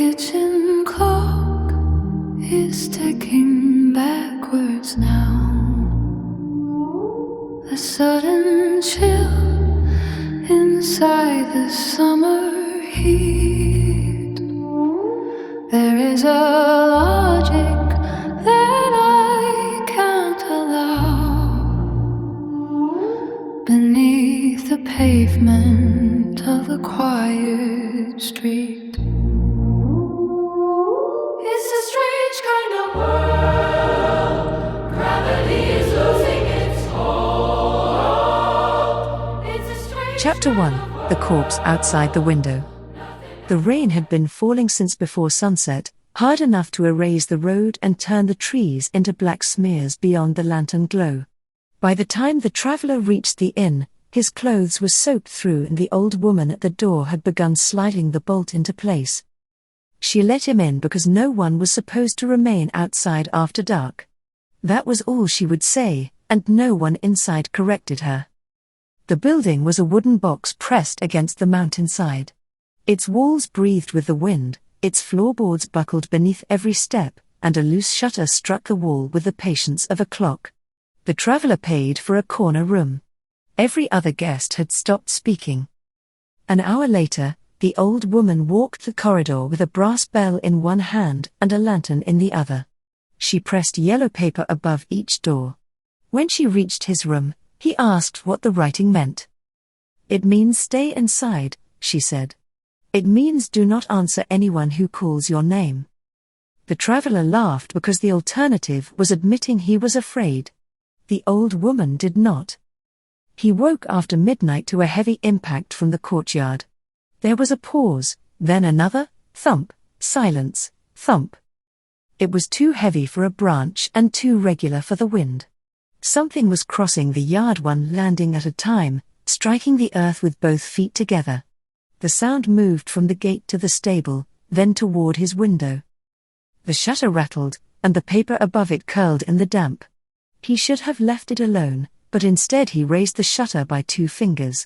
kitchen clock is ticking backwards now. A sudden chill inside the summer heat. There is a logic that I can't allow beneath the pavement of a quiet street. It's a strange kind of world. Gravity is losing its hold. It's a strange Chapter 1. The Corpse Outside the Window. The rain had been falling since before sunset, hard enough to erase the road and turn the trees into black smears beyond the lantern glow. By the time the traveler reached the inn, his clothes were soaked through and the old woman at the door had begun sliding the bolt into place. She let him in because no one was supposed to remain outside after dark. That was all she would say, and no one inside corrected her. The building was a wooden box pressed against the mountainside. Its walls breathed with the wind, its floorboards buckled beneath every step, and a loose shutter struck the wall with the patience of a clock. The traveler paid for a corner room. Every other guest had stopped speaking. An hour later, the old woman walked the corridor with a brass bell in one hand and a lantern in the other. She pressed yellow paper above each door. When she reached his room, he asked what the writing meant. "It means stay inside," she said. "It means do not answer anyone who calls your name." The traveler laughed because the alternative was admitting he was afraid. The old woman did not. He woke after midnight to a heavy impact from the courtyard. There was a pause, then another, thump, silence, thump. It was too heavy for a branch and too regular for the wind. Something was crossing the yard, one landing at a time, striking the earth with both feet together. The sound moved from the gate to the stable, then toward his window. The shutter rattled, and the paper above it curled in the damp. He should have left it alone, but instead he raised the shutter by 2 fingers.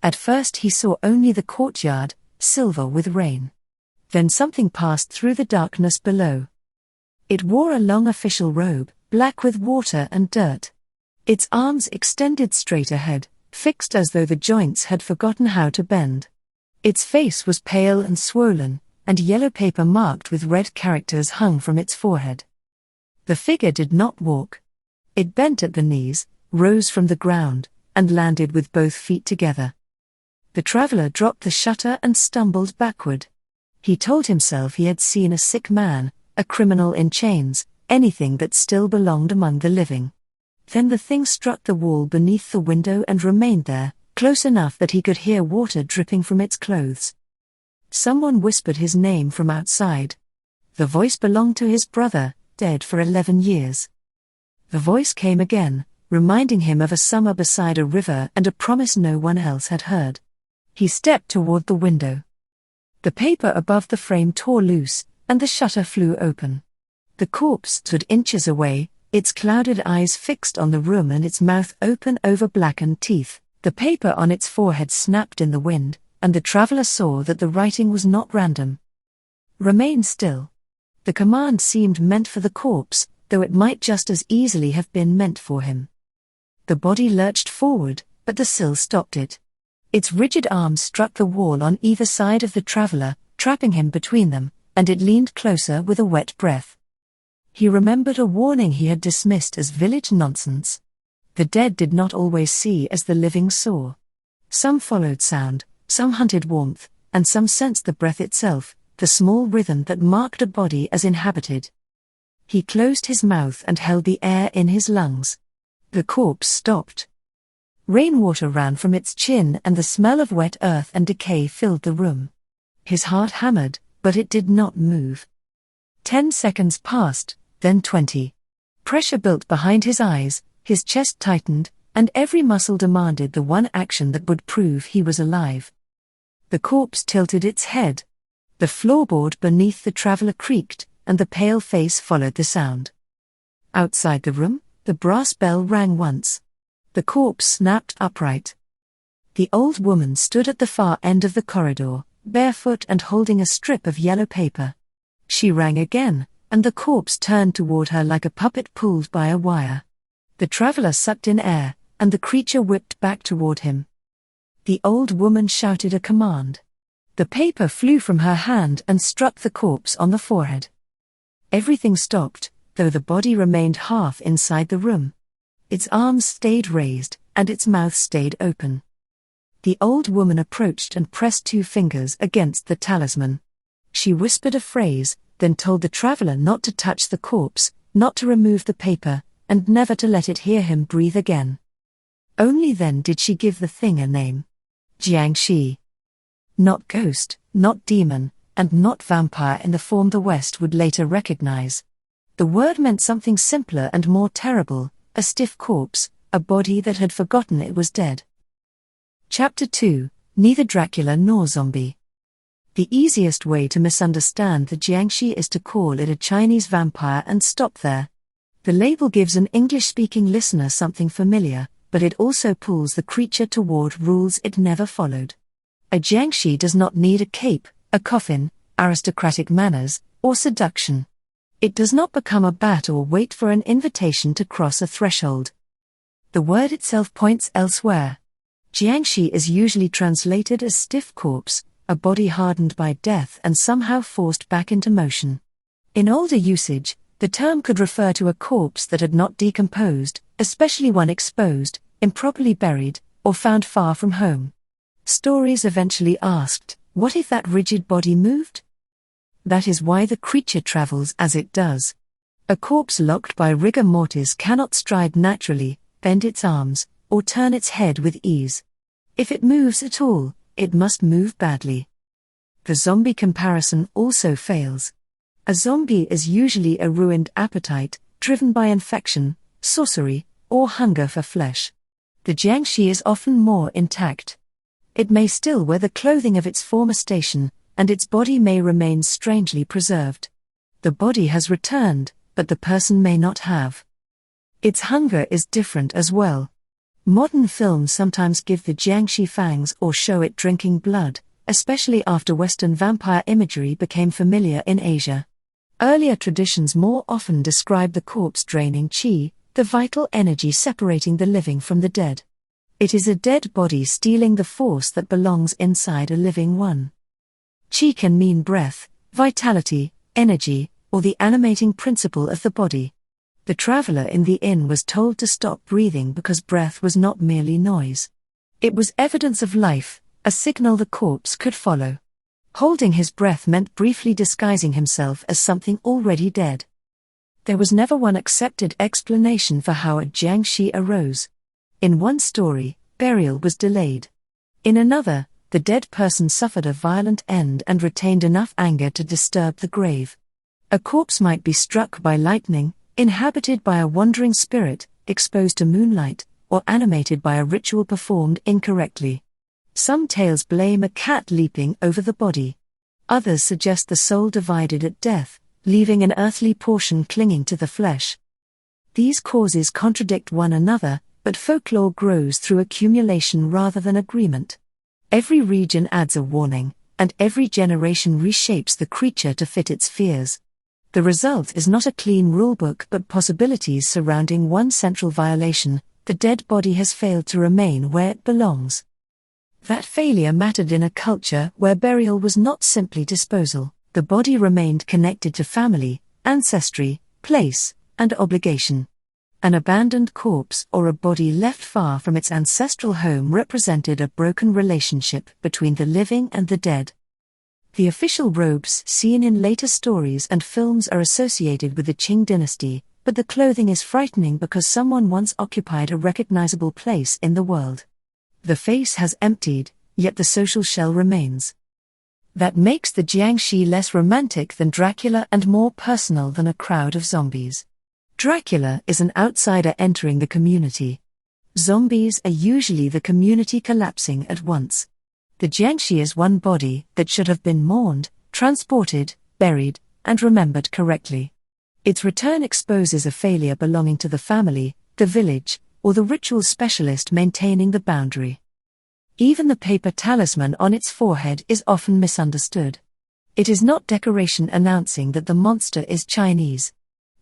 At first he saw only the courtyard, silver with rain. Then something passed through the darkness below. It wore a long official robe, black with water and dirt. Its arms extended straight ahead, fixed as though the joints had forgotten how to bend. Its face was pale and swollen, and yellow paper marked with red characters hung from its forehead. The figure did not walk. It bent at the knees, rose from the ground, and landed with both feet together. The traveler dropped the shutter and stumbled backward. He told himself he had seen a sick man, a criminal in chains, anything that still belonged among the living. Then the thing struck the wall beneath the window and remained there, close enough that he could hear water dripping from its clothes. Someone whispered his name from outside. The voice belonged to his brother, dead for 11 years. The voice came again, reminding him of a summer beside a river and a promise no one else had heard. He stepped toward the window. The paper above the frame tore loose, and the shutter flew open. The corpse stood inches away, its clouded eyes fixed on the room and its mouth open over blackened teeth. The paper on its forehead snapped in the wind, and the traveler saw that the writing was not random. "Remain still." The command seemed meant for the corpse, though it might just as easily have been meant for him. The body lurched forward, but the sill stopped it. Its rigid arms struck the wall on either side of the traveler, trapping him between them, and it leaned closer with a wet breath. He remembered a warning he had dismissed as village nonsense. The dead did not always see as the living saw. Some followed sound, some hunted warmth, and some sensed the breath itself, the small rhythm that marked a body as inhabited. He closed his mouth and held the air in his lungs. The corpse stopped. Rainwater ran from its chin and the smell of wet earth and decay filled the room. His heart hammered, but it did not move. 10 seconds passed, then 20. Pressure built behind his eyes, his chest tightened, and every muscle demanded the one action that would prove he was alive. The corpse tilted its head. The floorboard beneath the traveler creaked, and the pale face followed the sound. Outside the room, the brass bell rang once. The corpse snapped upright. The old woman stood at the far end of the corridor, barefoot and holding a strip of yellow paper. She rang again, and the corpse turned toward her like a puppet pulled by a wire. The traveler sucked in air, and the creature whipped back toward him. The old woman shouted a command. The paper flew from her hand and struck the corpse on the forehead. Everything stopped, though the body remained half inside the room. Its arms stayed raised, and its mouth stayed open. The old woman approached and pressed 2 fingers against the talisman. She whispered a phrase, then told the traveler not to touch the corpse, not to remove the paper, and never to let it hear him breathe again. Only then did she give the thing a name. Jiangshi. Not ghost, not demon, and not vampire in the form the West would later recognize. The word meant something simpler and more terrible, a stiff corpse, a body that had forgotten it was dead. Chapter 2, Neither Dracula nor Zombie. The easiest way to misunderstand the Jiangshi is to call it a Chinese vampire and stop there. The label gives an English-speaking listener something familiar, but it also pulls the creature toward rules it never followed. A Jiangshi does not need a cape, a coffin, aristocratic manners, or seduction. It does not become a bat or wait for an invitation to cross a threshold. The word itself points elsewhere. Jiangshi is usually translated as stiff corpse, a body hardened by death and somehow forced back into motion. In older usage, the term could refer to a corpse that had not decomposed, especially one exposed, improperly buried, or found far from home. Stories eventually asked, what if that rigid body moved? That is why the creature travels as it does. A corpse locked by rigor mortis cannot stride naturally, bend its arms, or turn its head with ease. If it moves at all, it must move badly. The zombie comparison also fails. A zombie is usually a ruined appetite, driven by infection, sorcery, or hunger for flesh. The Jiangshi is often more intact. It may still wear the clothing of its former station, and its body may remain strangely preserved. The body has returned, but the person may not have. Its hunger is different as well. Modern films sometimes give the Jiangshi fangs or show it drinking blood, especially after Western vampire imagery became familiar in Asia. Earlier traditions more often describe the corpse draining qi, the vital energy separating the living from the dead. It is a dead body stealing the force that belongs inside a living one. Qi can mean breath, vitality, energy, or the animating principle of the body. The traveler in the inn was told to stop breathing because breath was not merely noise. It was evidence of life, a signal the corpse could follow. Holding his breath meant briefly disguising himself as something already dead. There was never one accepted explanation for how a Jiangshi arose. In one story, burial was delayed. In another, the dead person suffered a violent end and retained enough anger to disturb the grave. A corpse might be struck by lightning, inhabited by a wandering spirit, exposed to moonlight, or animated by a ritual performed incorrectly. Some tales blame a cat leaping over the body. Others suggest the soul divided at death, leaving an earthly portion clinging to the flesh. These causes contradict one another, but folklore grows through accumulation rather than agreement. Every region adds a warning, and every generation reshapes the creature to fit its fears. The result is not a clean rulebook but possibilities surrounding one central violation: the dead body has failed to remain where it belongs. That failure mattered in a culture where burial was not simply disposal. The body remained connected to family, ancestry, place, and obligation. An abandoned corpse or a body left far from its ancestral home represented a broken relationship between the living and the dead. The official robes seen in later stories and films are associated with the Qing dynasty, but the clothing is frightening because someone once occupied a recognizable place in the world. The face has emptied, yet the social shell remains. That makes the Jiangshi less romantic than Dracula and more personal than a crowd of zombies. Dracula is an outsider entering the community. Zombies are usually the community collapsing at once. The Jiangshi is one body that should have been mourned, transported, buried, and remembered correctly. Its return exposes a failure belonging to the family, the village, or the ritual specialist maintaining the boundary. Even the paper talisman on its forehead is often misunderstood. It is not decoration announcing that the monster is Chinese.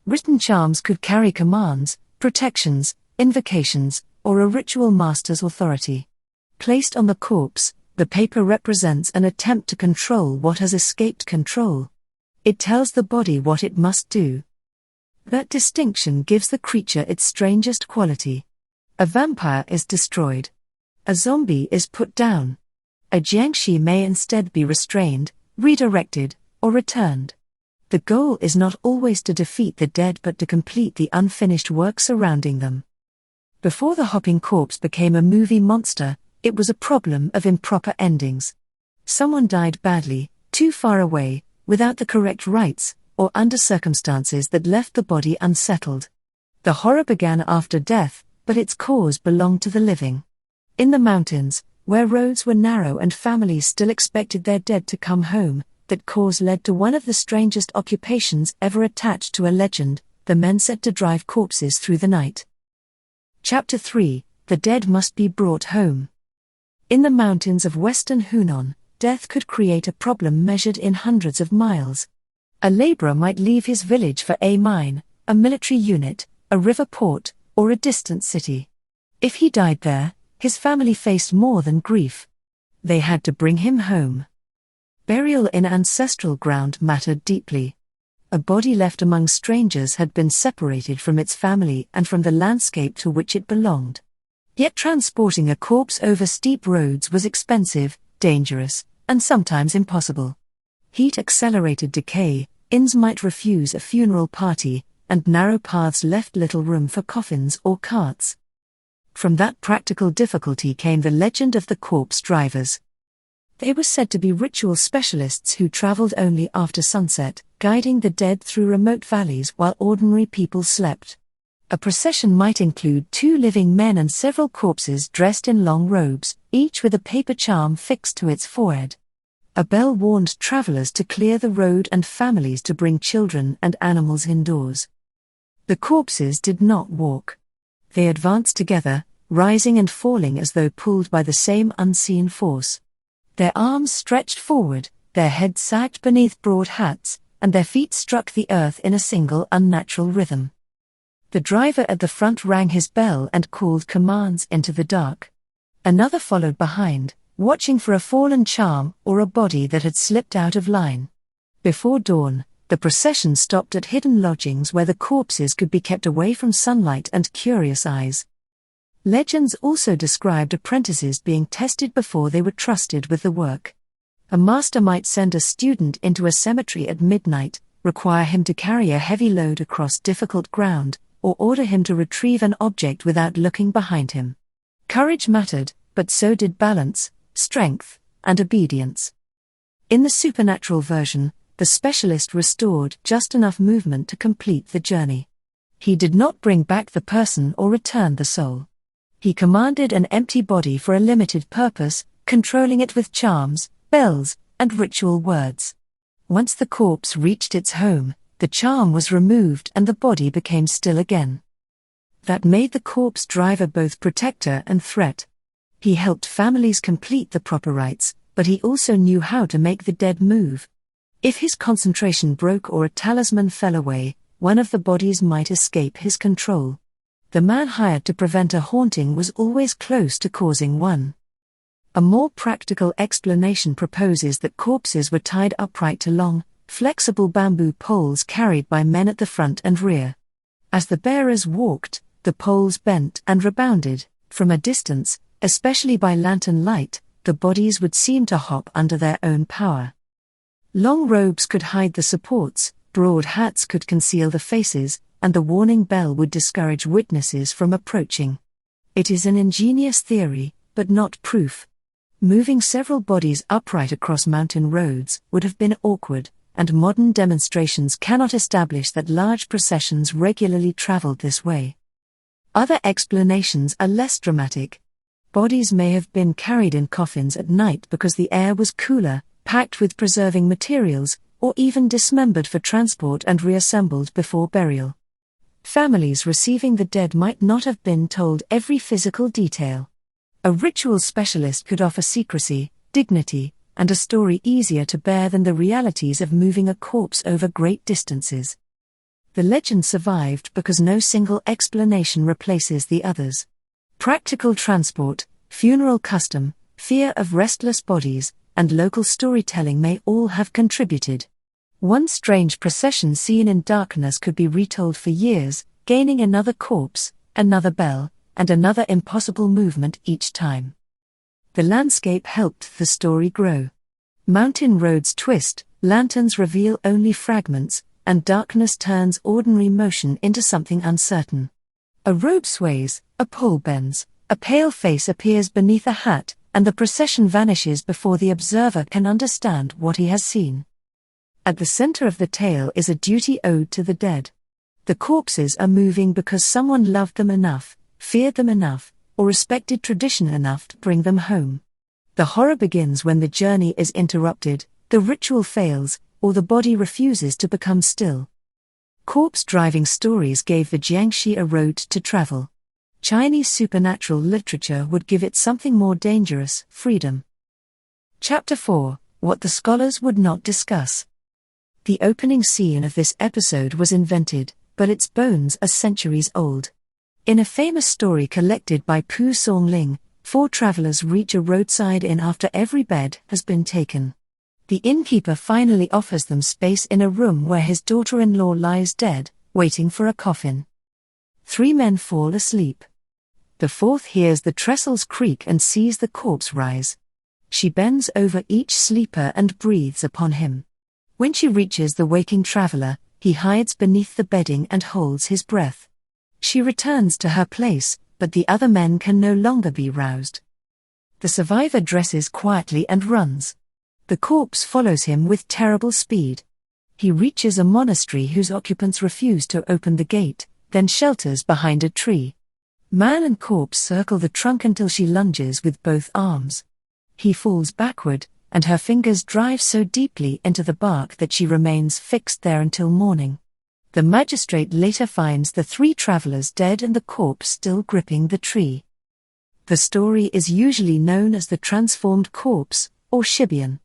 Written charms could carry commands, protections, invocations, or a ritual master's authority. Placed on the corpse, the paper represents an attempt to control what has escaped control. It tells the body what it must do. That distinction gives the creature its strangest quality. A vampire is destroyed. A zombie is put down. A jiangshi may instead be restrained, redirected, or returned. The goal is not always to defeat the dead but to complete the unfinished work surrounding them. Before the hopping corpse became a movie monster, it was a problem of improper endings. Someone died badly, too far away, without the correct rites, or under circumstances that left the body unsettled. The horror began after death, but its cause belonged to the living. In the mountains, where roads were narrow and families still expected their dead to come home, that cause led to one of the strangest occupations ever attached to a legend, the men set to drive corpses through the night. Chapter 3: The Dead Must Be Brought Home. In the mountains of western Hunan, death could create a problem measured in hundreds of miles. A laborer might leave his village for a mine, a military unit, a river port, or a distant city. If he died there, his family faced more than grief. They had to bring him home. Burial in ancestral ground mattered deeply. A body left among strangers had been separated from its family and from the landscape to which it belonged. Yet transporting a corpse over steep roads was expensive, dangerous, and sometimes impossible. Heat accelerated decay, inns might refuse a funeral party, and narrow paths left little room for coffins or carts. From that practical difficulty came the legend of the corpse drivers. They were said to be ritual specialists who traveled only after sunset, guiding the dead through remote valleys while ordinary people slept. A procession might include 2 living men and several corpses dressed in long robes, each with a paper charm fixed to its forehead. A bell warned travelers to clear the road and families to bring children and animals indoors. The corpses did not walk. They advanced together, rising and falling as though pulled by the same unseen force. Their arms stretched forward, their heads sagged beneath broad hats, and their feet struck the earth in a single unnatural rhythm. The driver at the front rang his bell and called commands into the dark. Another followed behind, watching for a fallen charm or a body that had slipped out of line. Before dawn, the procession stopped at hidden lodgings where the corpses could be kept away from sunlight and curious eyes. Legends also described apprentices being tested before they were trusted with the work. A master might send a student into a cemetery at midnight, require him to carry a heavy load across difficult ground, or order him to retrieve an object without looking behind him. Courage mattered, but so did balance, strength, and obedience. In the supernatural version, the specialist restored just enough movement to complete the journey. He did not bring back the person or return the soul. He commanded an empty body for a limited purpose, controlling it with charms, bells, and ritual words. Once the corpse reached its home, the charm was removed and the body became still again. That made the corpse driver both protector and threat. He helped families complete the proper rites, but he also knew how to make the dead move. If his concentration broke or a talisman fell away, one of the bodies might escape his control. The man hired to prevent a haunting was always close to causing one. A more practical explanation proposes that corpses were tied upright to long, flexible bamboo poles carried by men at the front and rear. As the bearers walked, the poles bent and rebounded. From a distance, especially by lantern light, the bodies would seem to hop under their own power. Long robes could hide the supports, broad hats could conceal the faces, and the warning bell would discourage witnesses from approaching. It is an ingenious theory, but not proof. Moving several bodies upright across mountain roads would have been awkward, and modern demonstrations cannot establish that large processions regularly traveled this way. Other explanations are less dramatic. Bodies may have been carried in coffins at night because the air was cooler, packed with preserving materials, or even dismembered for transport and reassembled before burial. Families receiving the dead might not have been told every physical detail. A ritual specialist could offer secrecy, dignity, and a story easier to bear than the realities of moving a corpse over great distances. The legend survived because no single explanation replaces the others. Practical transport, funeral custom, fear of restless bodies, and local storytelling may all have contributed. One strange procession seen in darkness could be retold for years, gaining another corpse, another bell, and another impossible movement each time. The landscape helped the story grow. Mountain roads twist, lanterns reveal only fragments, and darkness turns ordinary motion into something uncertain. A robe sways, a pole bends, a pale face appears beneath a hat, and the procession vanishes before the observer can understand what he has seen. At the center of the tale is a duty owed to the dead. The corpses are moving because someone loved them enough, feared them enough, or respected tradition enough to bring them home. The horror begins when the journey is interrupted, the ritual fails, or the body refuses to become still. Corpse-driving stories gave the Jiangxi a road to travel. Chinese supernatural literature would give it something more dangerous: freedom. Chapter 4: What the Scholars Would Not Discuss. The opening scene of this episode was invented, but its bones are centuries old. In a famous story collected by Pu Songling, 4 travelers reach a roadside inn after every bed has been taken. The innkeeper finally offers them space in a room where his daughter-in-law lies dead, waiting for a coffin. 3 men fall asleep. The 4th hears the trestles creak and sees the corpse rise. She bends over each sleeper and breathes upon him. When she reaches the waking traveler, he hides beneath the bedding and holds his breath. She returns to her place, but the other men can no longer be roused. The survivor dresses quietly and runs. The corpse follows him with terrible speed. He reaches a monastery whose occupants refuse to open the gate, then shelters behind a tree. Man and corpse circle the trunk until she lunges with both arms. He falls backward, and her fingers drive so deeply into the bark that she remains fixed there until morning. The magistrate later finds the 3 travelers dead and the corpse still gripping the tree. The story is usually known as the transformed corpse, or Shibian.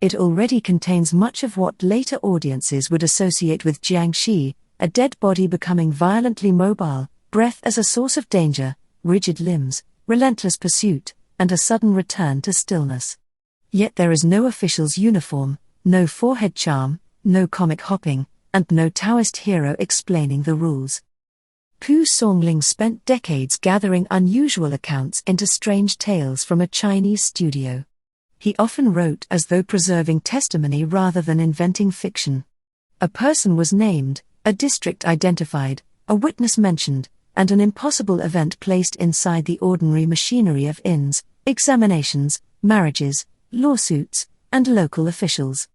It already contains much of what later audiences would associate with Jiangxi, a dead body becoming violently mobile, breath as a source of danger, rigid limbs, relentless pursuit, and a sudden return to stillness. Yet there is no official's uniform, no forehead charm, no comic hopping, and no Taoist hero explaining the rules. Pu Songling spent decades gathering unusual accounts into strange tales from a Chinese studio. He often wrote as though preserving testimony rather than inventing fiction. A person was named, a district identified, a witness mentioned, and an impossible event placed inside the ordinary machinery of inns, examinations, marriages, lawsuits, and local officials.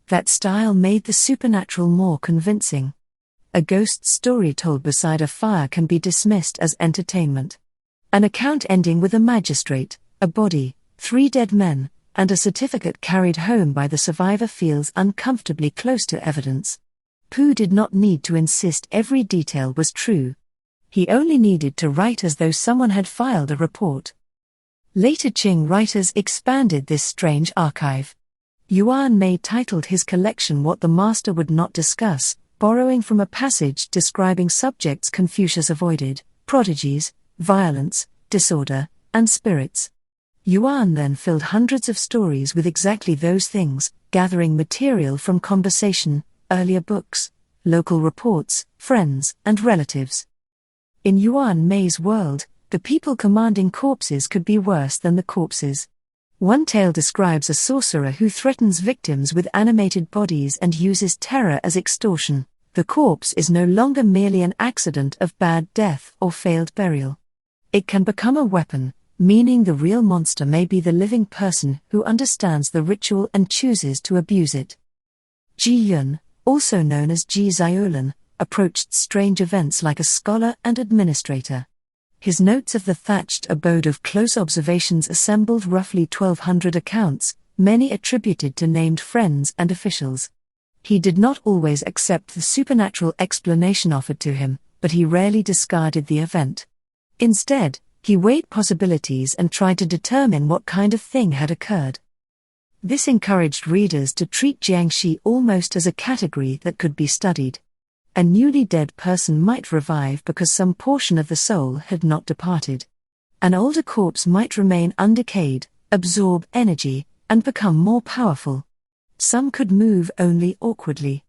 That style made the supernatural more convincing. A ghost story told beside a fire can be dismissed as entertainment. An account ending with a magistrate, a body, 3 dead men, and a certificate carried home by the survivor feels uncomfortably close to evidence. Pu did not need to insist every detail was true. He only needed to write as though someone had filed a report. Later Qing writers expanded this strange archive. Yuan Mei titled his collection What the Master Would Not Discuss, borrowing from a passage describing subjects Confucius avoided: prodigies, violence, disorder, and spirits. Yuan then filled hundreds of stories with exactly those things, gathering material from conversation, earlier books, local reports, friends, and relatives. In Yuan Mei's world, the people commanding corpses could be worse than the corpses. One tale describes a sorcerer who threatens victims with animated bodies and uses terror as extortion. The corpse is no longer merely an accident of bad death or failed burial. It can become a weapon, meaning the real monster may be the living person who understands the ritual and chooses to abuse it. Ji Yun, also known as Ji Ziolan, approached strange events like a scholar and administrator. His notes of the thatched abode of close observations assembled roughly 1,200 accounts, many attributed to named friends and officials. He did not always accept the supernatural explanation offered to him, but he rarely discarded the event. Instead, He weighed possibilities and tried to determine what kind of thing had occurred. This encouraged readers to treat jiangshi almost as a category that could be studied. A newly dead person might revive because some portion of the soul had not departed. An older corpse might remain undecayed, absorb energy, and become more powerful. Some could move only awkwardly.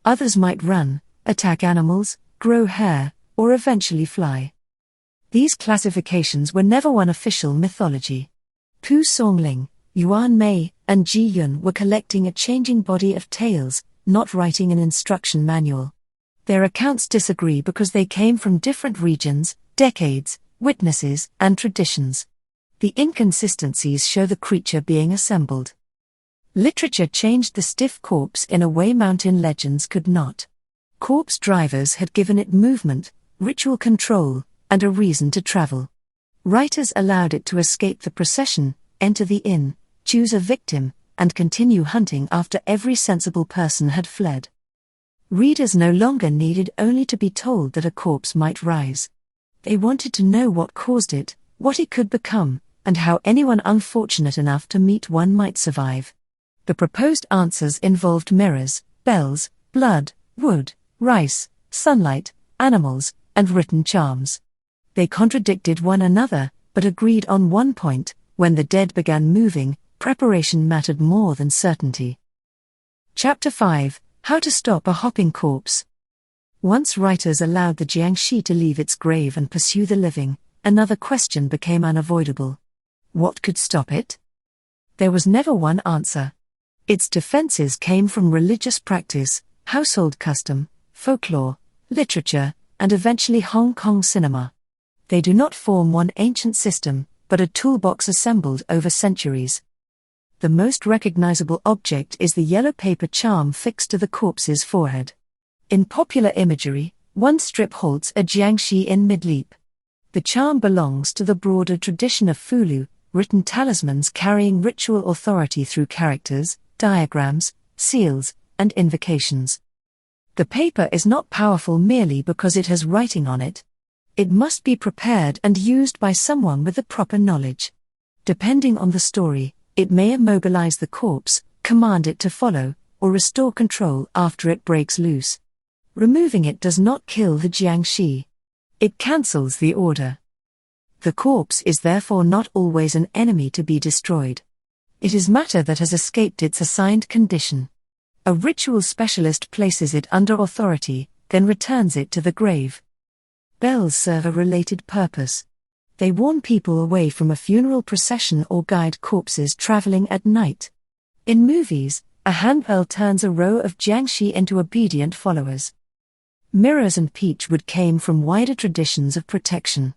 Others might run, attack animals, grow hair, or eventually fly. These classifications were never one official mythology. Pu Songling, Yuan Mei, and Ji Yun were collecting a changing body of tales, not writing an instruction manual. Their accounts disagree because they came from different regions, decades, witnesses, and traditions. The inconsistencies show the creature being assembled. Literature changed the stiff corpse in a way mountain legends could not. Corpse drivers had given it movement, ritual control, and a reason to travel. Writers allowed it to escape the procession, enter the inn, choose a victim, and continue hunting after every sensible person had fled. Readers no longer needed only to be told that a corpse might rise. They wanted to know what caused it, what it could become, and how anyone unfortunate enough to meet one might survive. The proposed answers involved mirrors, bells, blood, wood, rice, sunlight, animals, and written charms. They contradicted one another, but agreed on one point: when the dead began moving, preparation mattered more than certainty. Chapter 5: How to Stop a Hopping Corpse. Once writers allowed the jiangshi to leave its grave and pursue the living, another question became unavoidable. What could stop it? There was never one answer. Its defenses came from religious practice, household custom, folklore, literature, and eventually Hong Kong cinema. They do not form one ancient system, but a toolbox assembled over centuries. The most recognizable object is the yellow paper charm fixed to the corpse's forehead. In popular imagery, one strip halts a jiangshi in mid-leap. The charm belongs to the broader tradition of fulu, written talismans carrying ritual authority through characters, diagrams, seals, and invocations. The paper is not powerful merely because it has writing on it. It must be prepared and used by someone with the proper knowledge. Depending on the story, it may immobilize the corpse, command it to follow, or restore control after it breaks loose. Removing it does not kill the jiangshi. It cancels the order. The corpse is therefore not always an enemy to be destroyed. It is matter that has escaped its assigned condition. A ritual specialist places it under authority, then returns it to the grave. Bells serve a related purpose. They warn people away from a funeral procession or guide corpses traveling at night. In movies, a handbell turns a row of jiangshi into obedient followers. Mirrors and peachwood came from wider traditions of protection.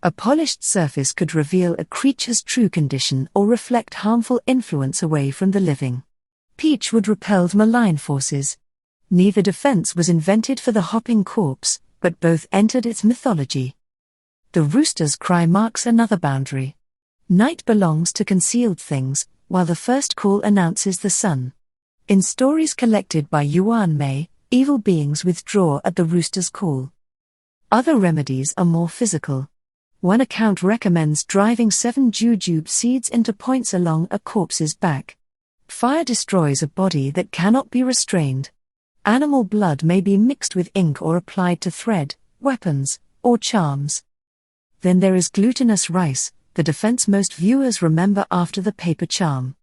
A polished surface could reveal a creature's true condition or reflect harmful influence away from the living. Peachwood repelled malign forces. Neither defense was invented for the hopping corpse, but both entered its mythology. The rooster's cry marks another boundary. Night belongs to concealed things, while the first call announces the sun. In stories collected by Yuan Mei, evil beings withdraw at the rooster's call. Other remedies are more physical. One account recommends driving 7 jujube seeds into points along a corpse's back. Fire destroys a body that cannot be restrained. Animal blood may be mixed with ink or applied to thread, weapons, or charms. Then there is glutinous rice, the defense most viewers remember after the paper charm.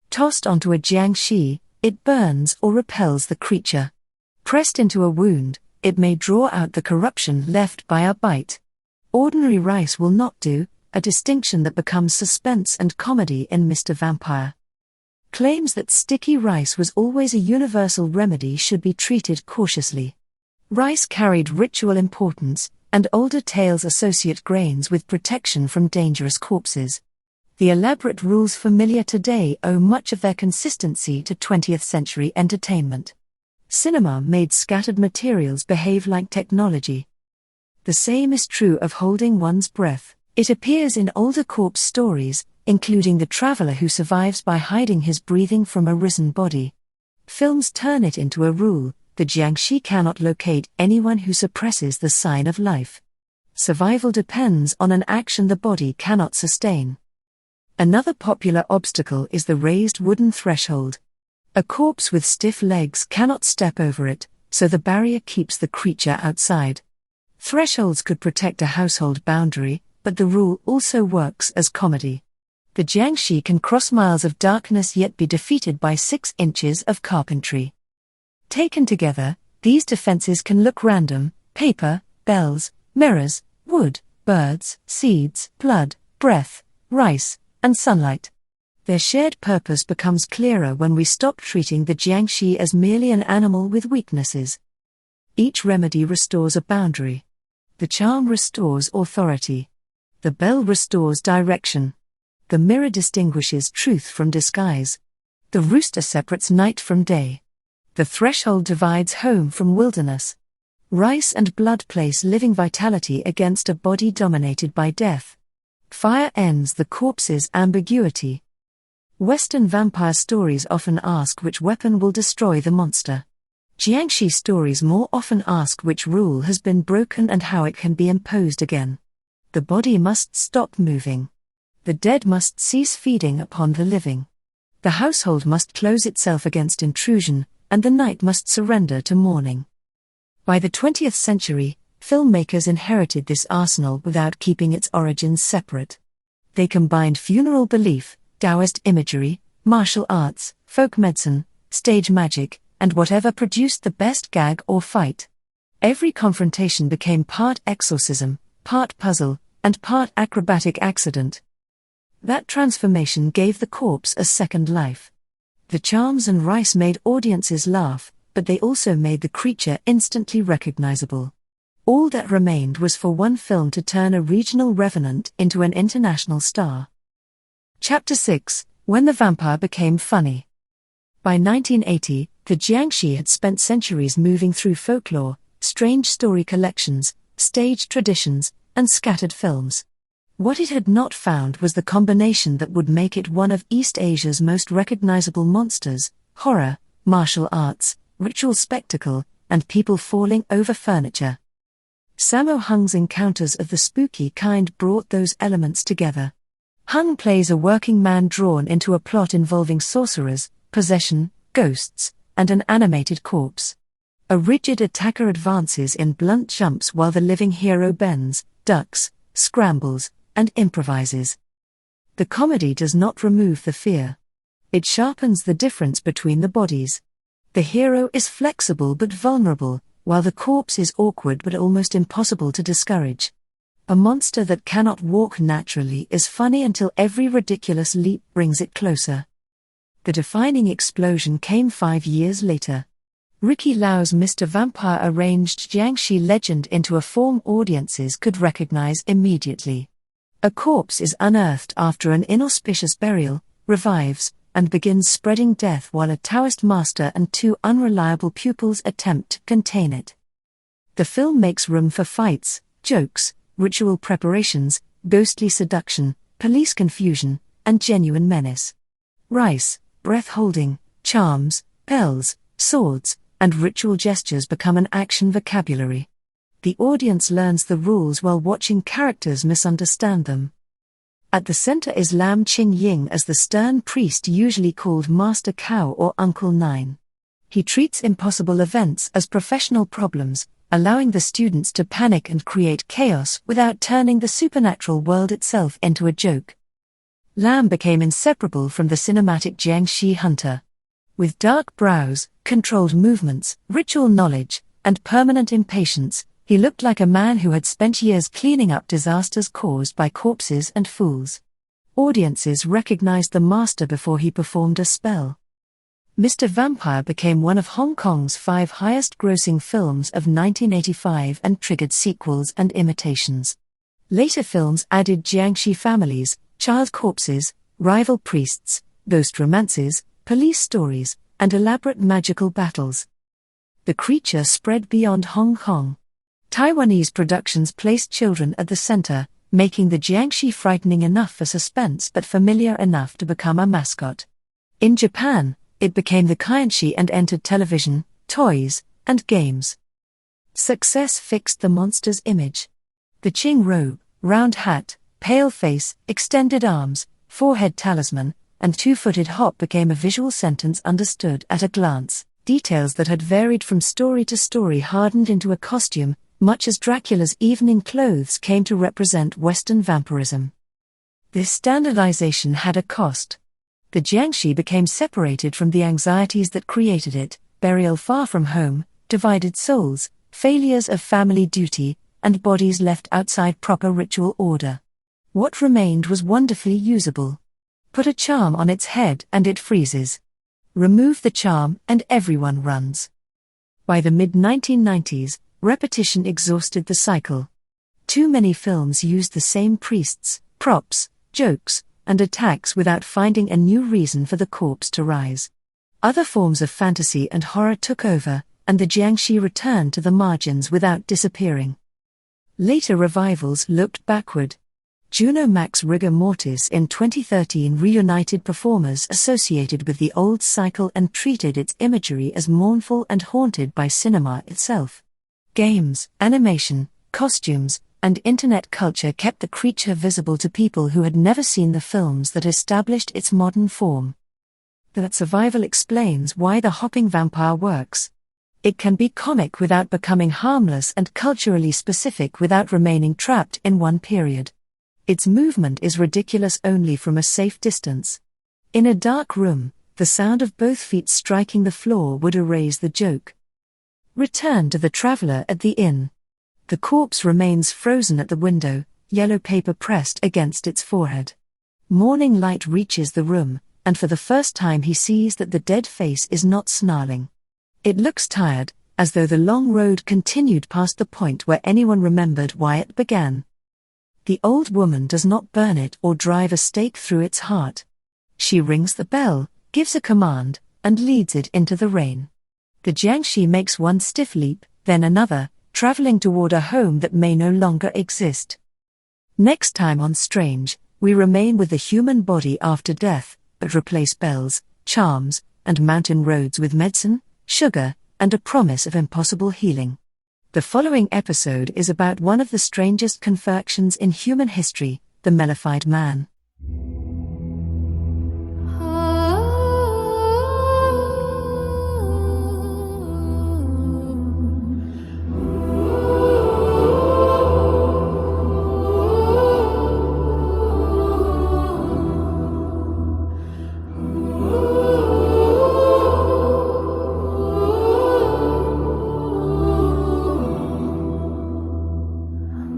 Tossed onto a jiangshi, it burns or repels the creature. Pressed into a wound, it may draw out the corruption left by a bite. Ordinary rice will not do, a distinction that becomes suspense and comedy in Mr. Vampire. Claims that sticky rice was always a universal remedy should be treated cautiously. Rice carried ritual importance, and older tales associate grains with protection from dangerous corpses. The elaborate rules familiar today owe much of their consistency to 20th century entertainment. Cinema made scattered materials behave like technology. The same is true of holding one's breath. It appears in older corpse stories, including the traveler who survives by hiding his breathing from a risen body. Films turn it into a rule: the jiangshi cannot locate anyone who suppresses the sign of life. Survival depends on an action the body cannot sustain. Another popular obstacle is the raised wooden threshold. A corpse with stiff legs cannot step over it, so the barrier keeps the creature outside. Thresholds could protect a household boundary, but the rule also works as comedy. The jiangshi can cross miles of darkness yet be defeated by 6 inches of carpentry. Taken together, these defenses can look random: paper, bells, mirrors, wood, birds, seeds, blood, breath, rice, and sunlight. Their shared purpose becomes clearer when we stop treating the jiangshi as merely an animal with weaknesses. Each remedy restores a boundary. The charm restores authority. The bell restores direction. The mirror distinguishes truth from disguise. The rooster separates night from day. The threshold divides home from wilderness. Rice and blood place living vitality against a body dominated by death. Fire ends the corpse's ambiguity. Western vampire stories often ask which weapon will destroy the monster. Jiangshi stories more often ask which rule has been broken and how it can be imposed again. The body must stop moving. The dead must cease feeding upon the living. The household must close itself against intrusion, and the night must surrender to morning. By the 20th century, filmmakers inherited this arsenal without keeping its origins separate. They combined funeral belief, Taoist imagery, martial arts, folk medicine, stage magic, and whatever produced the best gag or fight. Every confrontation became part exorcism, part puzzle, and part acrobatic accident. That transformation gave the corpse a second life. The charms and rice made audiences laugh, but they also made the creature instantly recognizable. All that remained was for one film to turn a regional revenant into an international star. Chapter 6: When the Vampire Became Funny. By 1980, the jiangshi had spent centuries moving through folklore, strange story collections, stage traditions, and scattered films. What it had not found was the combination that would make it one of East Asia's most recognizable monsters: horror, martial arts, ritual spectacle, and people falling over furniture. Sammo Hung's encounters of the spooky kind brought those elements together. Hung plays a working man drawn into a plot involving sorcerers, possession, ghosts, and an animated corpse. A rigid attacker advances in blunt jumps while the living hero bends, ducks, scrambles, and improvises. The comedy does not remove the fear. It sharpens the difference between the bodies. The hero is flexible but vulnerable, while the corpse is awkward but almost impossible to discourage. A monster that cannot walk naturally is funny until every ridiculous leap brings it closer. The defining explosion came 5 years later. Ricky Lau's Mr. Vampire arranged jiangshi legend into a form audiences could recognize immediately. A corpse is unearthed after an inauspicious burial, revives, and begins spreading death while a Taoist master and 2 unreliable pupils attempt to contain it. The film makes room for fights, jokes, ritual preparations, ghostly seduction, police confusion, and genuine menace. Rice, breath-holding, charms, bells, swords, and ritual gestures become an action vocabulary. The audience learns the rules while watching characters misunderstand them. At the center is Lam Ching Ying as the stern priest usually called Master Cow or Uncle Nine. He treats impossible events as professional problems, allowing the students to panic and create chaos without turning the supernatural world itself into a joke. Lam became inseparable from the cinematic jiangshi hunter. With dark brows, controlled movements, ritual knowledge, and permanent impatience, he looked like a man who had spent years cleaning up disasters caused by corpses and fools. Audiences recognized the master before he performed a spell. Mr. Vampire became one of Hong Kong's 5 highest-grossing films of 1985 and triggered sequels and imitations. Later films added jiangshi families, child corpses, rival priests, ghost romances, police stories, and elaborate magical battles. The creature spread beyond Hong Kong. Taiwanese productions placed children at the center, making the jiangshi frightening enough for suspense but familiar enough to become a mascot. In Japan, it became the kainshi and entered television, toys, and games. Success fixed the monster's image. The Qing robe, round hat, pale face, extended arms, forehead talisman, and two-footed hop became a visual sentence understood at a glance. Details that had varied from story to story hardened into a costume, much as Dracula's evening clothes came to represent Western vampirism. This standardization had a cost. The Jiangshi became separated from the anxieties that created it: burial far from home, divided souls, failures of family duty, and bodies left outside proper ritual order. What remained was wonderfully usable. Put a charm on its head and it freezes. Remove the charm and everyone runs. By the mid-1990s, repetition exhausted the cycle. Too many films used the same priests, props, jokes, and attacks without finding a new reason for the corpse to rise. Other forms of fantasy and horror took over, and the Jiangshi returned to the margins without disappearing. Later revivals looked backward. Juno Max Rigor Mortis in 2013 reunited performers associated with the old cycle and treated its imagery as mournful and haunted by cinema itself. Games, animation, costumes, and internet culture kept the creature visible to people who had never seen the films that established its modern form. That survival explains why the hopping vampire works. It can be comic without becoming harmless and culturally specific without remaining trapped in one period. Its movement is ridiculous only from a safe distance. In a dark room, the sound of both feet striking the floor would erase the joke. Return to the traveler at the inn. The corpse remains frozen at the window, yellow paper pressed against its forehead. Morning light reaches the room, and for the first time he sees that the dead face is not snarling. It looks tired, as though the long road continued past the point where anyone remembered why it began. The old woman does not burn it or drive a stake through its heart. She rings the bell, gives a command, and leads it into the rain. The Jiangshi makes one stiff leap, then another, traveling toward a home that may no longer exist. Next time on strAInge, we remain with the human body after death, but replace bells, charms, and mountain roads with medicine, sugar, and a promise of impossible healing. The following episode is about one of the strangest confections in human history, the Mellified Man.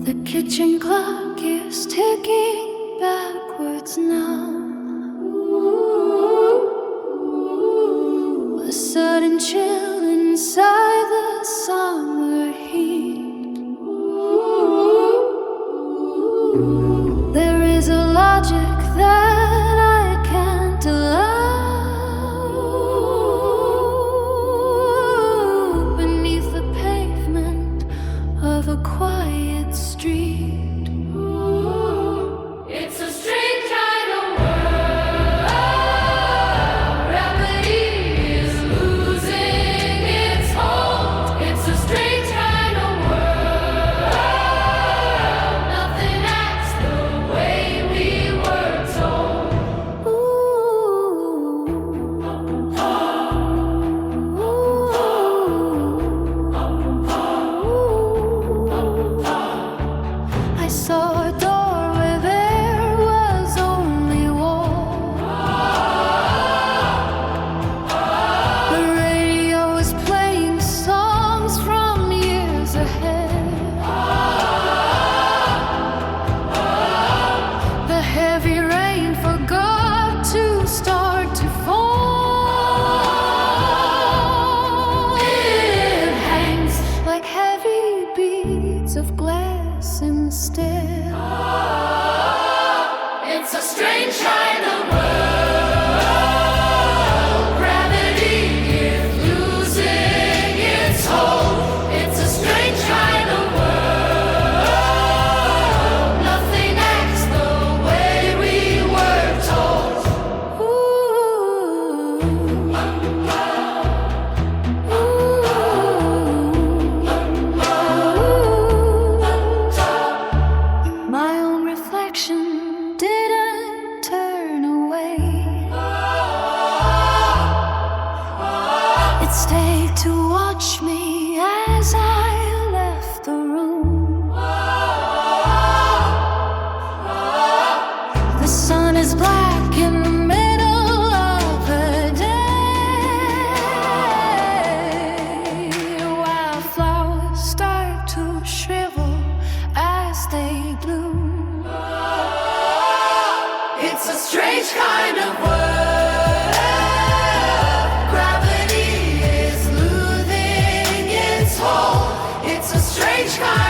The kitchen clock is ticking back It's a strange kind